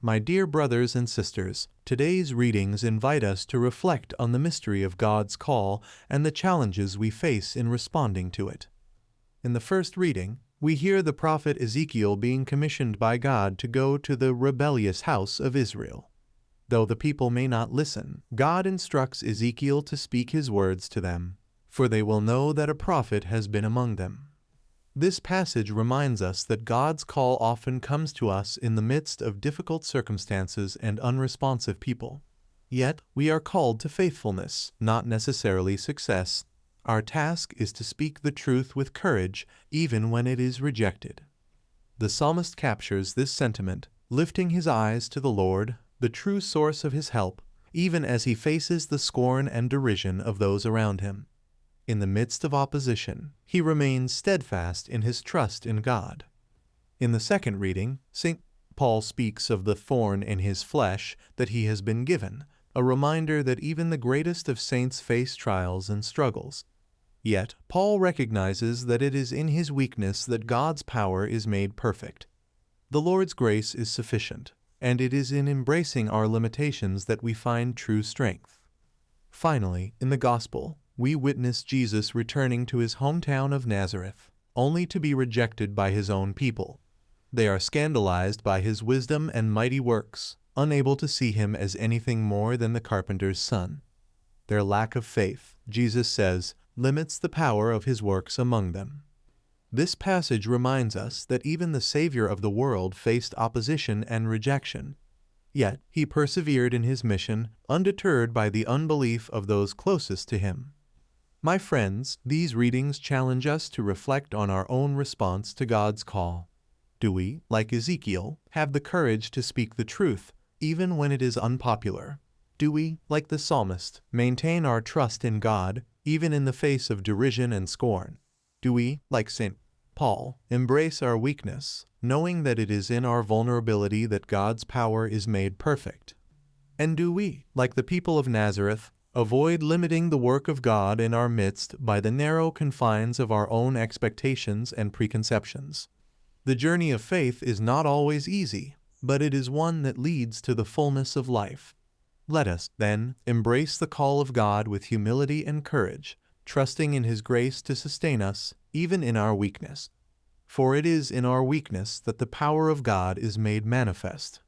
My dear brothers and sisters, today's readings invite us to reflect on the mystery of God's call and the challenges we face in responding to it. In the first reading, we hear the prophet Ezekiel being commissioned by God to go to the rebellious house of Israel. Though the people may not listen, God instructs Ezekiel to speak his words to them, for they will know that a prophet has been among them. This passage reminds us that God's call often comes to us in the midst of difficult circumstances and unresponsive people. Yet, we are called to faithfulness, not necessarily success. Our task is to speak the truth with courage, even when it is rejected. The psalmist captures this sentiment, lifting his eyes to the Lord, the true source of his help, even as he faces the scorn and derision of those around him. In the midst of opposition, he remains steadfast in his trust in God. In the second reading, St. Paul speaks of the thorn in his flesh that he has been given, a reminder that even the greatest of saints face trials and struggles. Yet, Paul recognizes that it is in his weakness that God's power is made perfect. The Lord's grace is sufficient, and it is in embracing our limitations that we find true strength. Finally, in the Gospel, we witness Jesus returning to his hometown of Nazareth, only to be rejected by his own people. They are scandalized by his wisdom and mighty works, unable to see him as anything more than the carpenter's son. Their lack of faith, Jesus says, limits the power of his works among them. This passage reminds us that even the Savior of the world faced opposition and rejection. Yet, he persevered in his mission, undeterred by the unbelief of those closest to him. My friends, these readings challenge us to reflect on our own response to God's call. Do we, like Ezekiel, have the courage to speak the truth, even when it is unpopular? Do we, like the psalmist, maintain our trust in God, even in the face of derision and scorn? Do we, like St. Paul, embrace our weakness, knowing that it is in our vulnerability that God's power is made perfect? And do we, like the people of Nazareth, avoid limiting the work of God in our midst by the narrow confines of our own expectations and preconceptions? The journey of faith is not always easy, but it is one that leads to the fullness of life. Let us, then, embrace the call of God with humility and courage, trusting in His grace to sustain us, even in our weakness. For it is in our weakness that the power of God is made manifest.